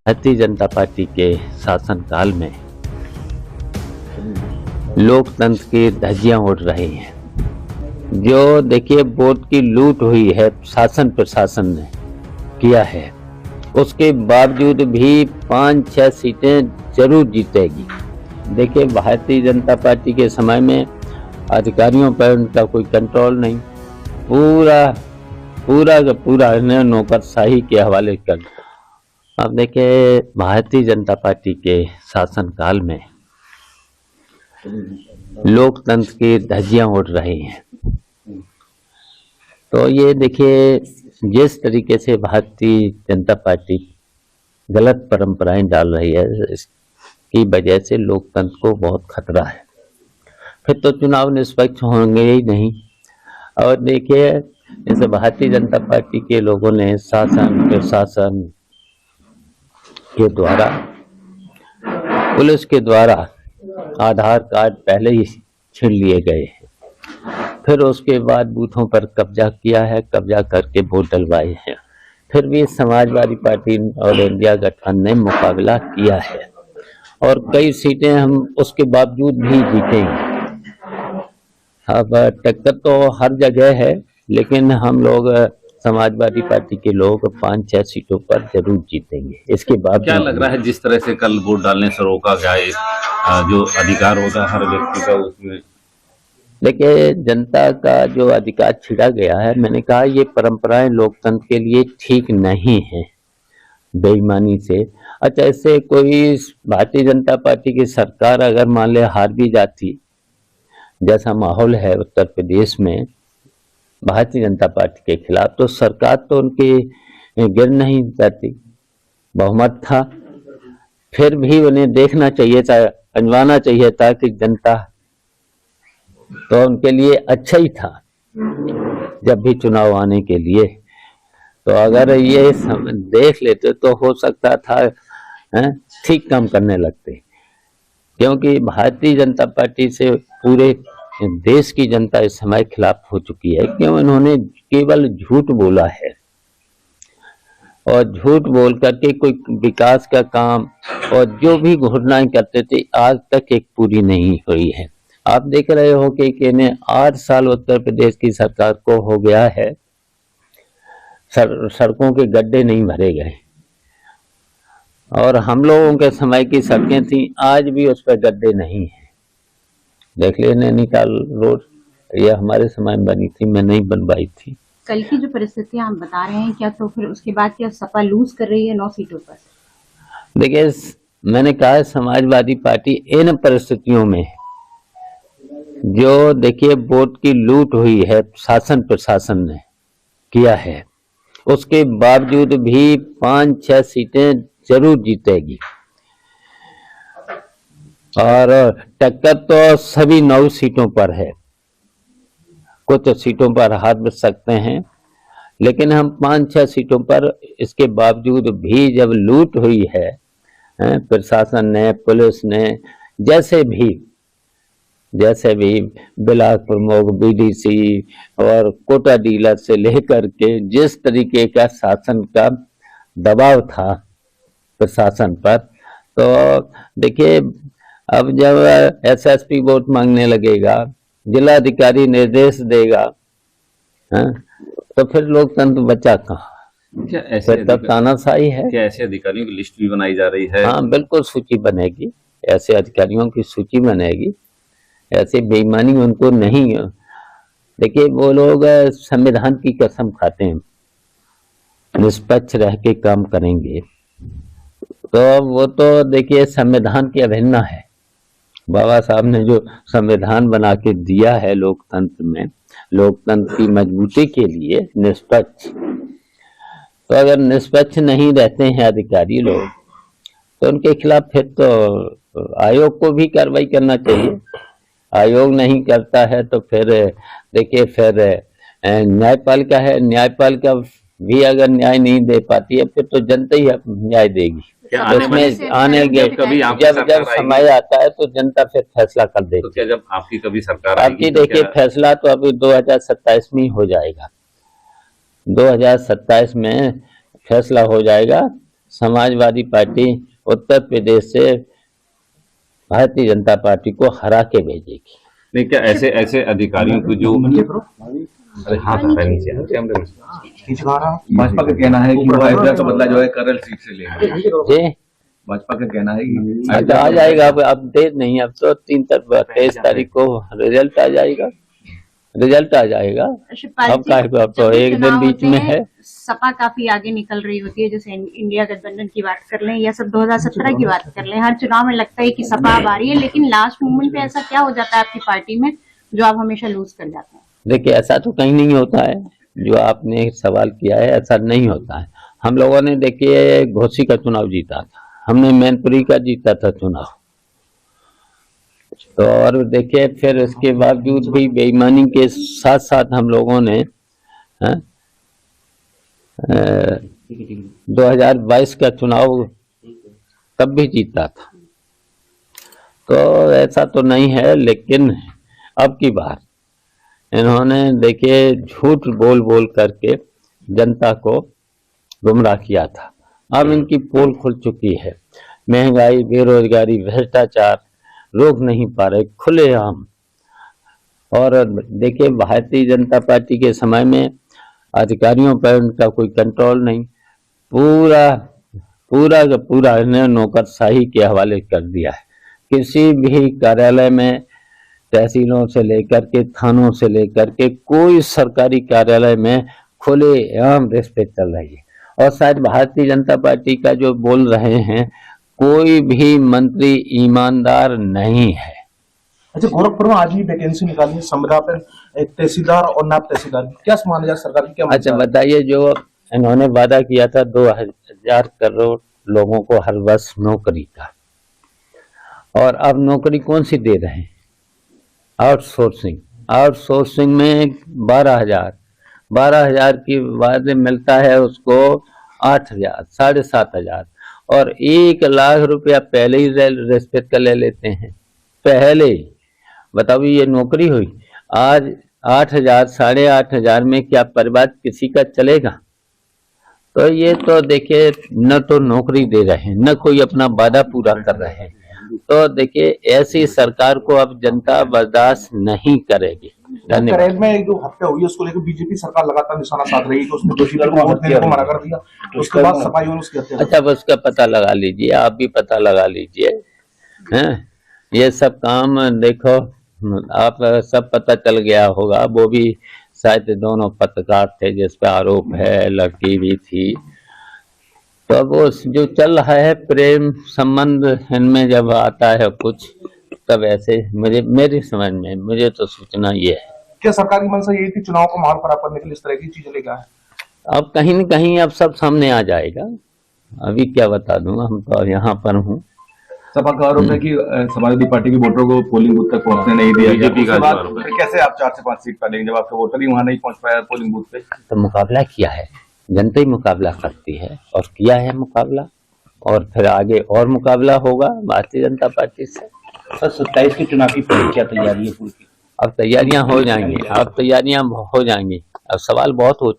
Bharatiya Janata party के शासनकाल में लोकतंत्र की धज्जियां उड़ रही हैं। जो देखिए वोट की लूट हुई है शासन प्रशासन ने किया है, उसके बावजूद भी 5-6 सीटें जरूर जीतेगी। देखिए भारतीय जनता पार्टी के समय में अधिकारियों पर उनका कोई कंट्रोल नहीं, पूरा का पूरा नौकरशाही के हवाले कर। अब देखिए भारतीय जनता पार्टी के शासनकाल में लोकतंत्र की धज्जियां उड़ रही हैं। तो ये देखिए जिस तरीके से भारतीय जनता पार्टी गलत परंपराएं डाल रही है, इसकी वजह से लोकतंत्र को बहुत खतरा है। फिर तो चुनाव निष्पक्ष होंगे ही नहीं। और देखिए जैसे भारतीय जनता पार्टी के लोगों ने शासन प्रशासन के द्वारा, पुलिस के द्वारा आधार कार्ड पहले ही छीन लिए गए हैं, फिर उसके बाद बूथों पर कब्जा किया है, कब्जा करके वोट डलवाए हैं। फिर भी समाजवादी पार्टी और इंडिया गठबंधन ने मुकाबला किया है और कई सीटें हम उसके बावजूद भी जीतेंगे। अब टक्कर तो हर जगह है, लेकिन हम लोग समाजवादी पार्टी के लोग 5-6 सीटों पर जरूर जीतेंगे। इसके बाद क्या लग रहा है जिस तरह से कल वोट डालने से रोका गया, जो अधिकार होता है हर व्यक्ति का, उसमें देखिए जनता का जो अधिकार छीना गया है, मैंने कहा ये परंपराएं लोकतंत्र के लिए ठीक नहीं है, बेईमानी से। अच्छा, इससे कोई भारतीय जनता पार्टी की सरकार अगर मान ले हार भी जाती, जैसा माहौल है उत्तर प्रदेश में भारतीय जनता पार्टी के खिलाफ, तो सरकार तो उनकी गिर नहीं जाती, बहुमत था। फिर भी उन्हें देखना चाहिए था, अंजवाना चाहिए था कि जनता तो उनके लिए अच्छा ही था जब भी चुनाव आने के लिए। तो अगर ये देख लेते तो हो सकता था ठीक काम करने लगते, क्योंकि भारतीय जनता पार्टी से पूरे देश की जनता इस समय खिलाफ हो चुकी है। क्यों? इन्होंने केवल झूठ बोला है और झूठ बोल करके कोई विकास का काम और जो भी घोषणाएं करते थे आज तक एक पूरी नहीं हुई है। आप देख रहे हो कि 8 साल उत्तर प्रदेश की सरकार को हो गया है, सड़कों के गड्ढे नहीं भरे गए। और हम लोगों के समय की सड़कें थी, आज भी उस पर गड्ढे नहीं है। देख ले नैनीताल रोड, ये हमारे समय में बनी थी, मैं नहीं बनवाई थी। कल की जो परिस्थितियां आप बता रहे हैं, क्या तो फिर उसके बाद क्या सपा लूज कर रही है 9 सीटों पर? देखिए मैंने कहा समाजवादी पार्टी इन परिस्थितियों में, जो देखिए वोट की लूट हुई है शासन प्रशासन ने किया है, उसके बावजूद भी 5-6 सीटें जरूर जीतेगी। और टक्कर तो सभी 9 सीटों पर है, कुछ सीटों पर हार सकते हैं, लेकिन हम 5-6 सीटों पर इसके बावजूद भी जब लूट हुई है प्रशासन ने, पुलिस ने, जैसे भी बिलासपुर मोग बीडीसी और कोटा डीलर से लेकर के जिस तरीके का शासन का दबाव था प्रशासन पर, तो देखिए अब जब एसएसपी वोट मांगने लगेगा, जिलाधिकारी निर्देश देगा, तो फिर लोकतंत्र बचा कहाँ? क्या ऐसे तब तानाशाही है। क्या ऐसे अधिकारियों की लिस्ट भी बनाई जा रही है? हाँ बिल्कुल, सूची बनेगी, ऐसे अधिकारियों की सूची बनेगी। ऐसे बेईमानी उनको नहीं। देखिए वो लोग संविधान की कसम खाते हैं, निष्पक्ष रह के काम करेंगे, तो वो तो देखिए संविधान की अवहेलना है। बाबा साहब ने जो संविधान बना के दिया है लोकतंत्र में, लोकतंत्र की मजबूती के लिए निष्पक्ष, तो अगर निष्पक्ष नहीं रहते हैं अधिकारी लोग, तो उनके खिलाफ फिर तो आयोग को भी कार्रवाई करना चाहिए। आयोग नहीं करता है तो फिर देखिए फिर न्यायपालिका है, न्यायपालिका भी अगर न्याय नहीं दे पाती है, फिर तो जनता ही न्याय देगी। उसमें आने जब समय आता है तो जनता फिर फैसला कर देगी। तो क्या जब आपकी कभी सरकार आपकी देखिए फैसला तो अभी 2027 में हो जाएगा, 2027 में फैसला हो जाएगा। समाजवादी पार्टी उत्तर प्रदेश से भारतीय जनता पार्टी को हरा के भेजेगी। नहीं, क्या ऐसे ऐसे अधिकारियों को जो अरे हाँ नीचे भाजपा का कहना है कि वो अयोध्या का बदला जो है करल सीट से लेंगे। जी भाजपा का कहना है कि अच्छा आ जाएगा, अब देर नहीं, अब तो 23 तारीख को रिजल्ट आ जाएगा, रिजल्ट आ जाएगा। शिवपाल अब जी, का अब तो जब भी एक दिन चुनाव बीच होते में हैं, है। सपा काफी आगे निकल रही होती है, जैसे इंडिया गठबंधन की बात कर लें या सब 2017 की बात कर लें, हर चुनाव में लगता है कि सपा अब आ रही है, लेकिन लास्ट मोमेंट पे ऐसा क्या हो जाता है आपकी पार्टी में जो आप हमेशा लूज कर जाते हैं? देखिए ऐसा तो कहीं नहीं होता है, जो आपने सवाल किया है ऐसा नहीं होता है। हम लोगों ने देखिए घोसी का चुनाव जीता था, हमने मैनपुरी का जीता था चुनाव, तो और देखिए फिर इसके बावजूद भी बेईमानी के साथ साथ हम लोगों ने 2022 का चुनाव तब भी जीता था। तो ऐसा तो नहीं है, लेकिन अब की बार इन्होंने देखिए झूठ बोल बोल करके जनता को गुमराह किया था। अब इनकी पोल खुल चुकी है, महंगाई, बेरोजगारी, भ्रष्टाचार रोक नहीं पा रहे खुलेआम। और देखिए भारतीय जनता पार्टी के समय में अधिकारियों पर उनका कोई कंट्रोल नहीं, पूरा पूरा का पूरा इन्हें नौकरशाही के हवाले कर दिया है। किसी भी कार्यालय में, तहसीलों से लेकर के थानों से लेकर के कोई सरकारी कार्यालय में खुलेआम रिश्वत चल रही है। और शायद भारतीय जनता पार्टी का जो बोल रहे हैं, कोई भी मंत्री ईमानदार नहीं है। अच्छा, गोरखपुर में आज भी वैकेंसी निकाली है संविदा पर, एक तहसीलदार और नायब तहसीलदार की। क्या समान है सरकार की, क्या अच्छा बताइए, जो इन्होंने वादा किया था 2000 करोड़ लोगों को हर वर्ष नौकरी का, और अब नौकरी कौन सी दे रहे हैं? आउटसोर्सिंग। आउटसोर्सिंग में 12,000 की वादे मिलता है उसको 8,000, 7,500, और 1 लाख रुपया पहले ही रिश्वत का ले लेते हैं। पहले ही बताओ ये नौकरी हुई? आज 8,000, 8,500 में क्या परिवार किसी का चलेगा? तो ये तो देखिए न तो नौकरी दे रहे हैं, न कोई अपना वादा पूरा कर रहे हैं। तो देखिए ऐसी सरकार को अब जनता बर्दाश्त नहीं करेगी। धन्यवाद। करेल में जो हत्या हुई है उसको लेकर बीजेपी सरकार लगातार निशाना साध रही है, तो उसने दोषी को वोट देने को मना कर दिया, उसके बाद सपाइयों ने उसकी हत्या। अच्छा उसका पता लगा लीजिए, आप भी पता लगा लीजिए, हैं? ये सब काम देखो, आप सब पता चल गया होगा। वो भी शायद दोनों पत्रकार थे जिस पे आरोप है, लड़की भी थी। तो वो जो चल रहा है प्रेम संबंध, इनमें जब आता है कुछ, तब ऐसे मेरी समझ में मुझे तो सूचना ये है। क्या सरकार की मंशा यही थी चुनाव को माहौल खराब करने के लिए इस तरह की चीजें लेकर आए? अब कहीं न कहीं अब सब सामने आ जाएगा, अभी क्या बता दूंगा, हम तो यहाँ पर हूँ। सपा का आरोप है कि समाजवादी पार्टी के वोटरों को पोलिंग बूथ तक पहुंचने नहीं दिया गया। बीजेपी का उसके बाद आरोप है। फिर कैसे आप 4 से 5 सीट पालेंगे जब आपके वोटर ही वहां नहीं पहुंच पाया पोलिंग बूथ पे? तो मुकाबला किया है, जनता ही मुकाबला करती है, और किया है मुकाबला, और फिर आगे और मुकाबला होगा भारतीय जनता पार्टी से। सर 27 के चुनाव की पूरी क्या तैयारी है पूरी? अब तैयारियां हो जाएंगी, अब तैयारियां हो जाएंगी, अब सवाल बहुत हो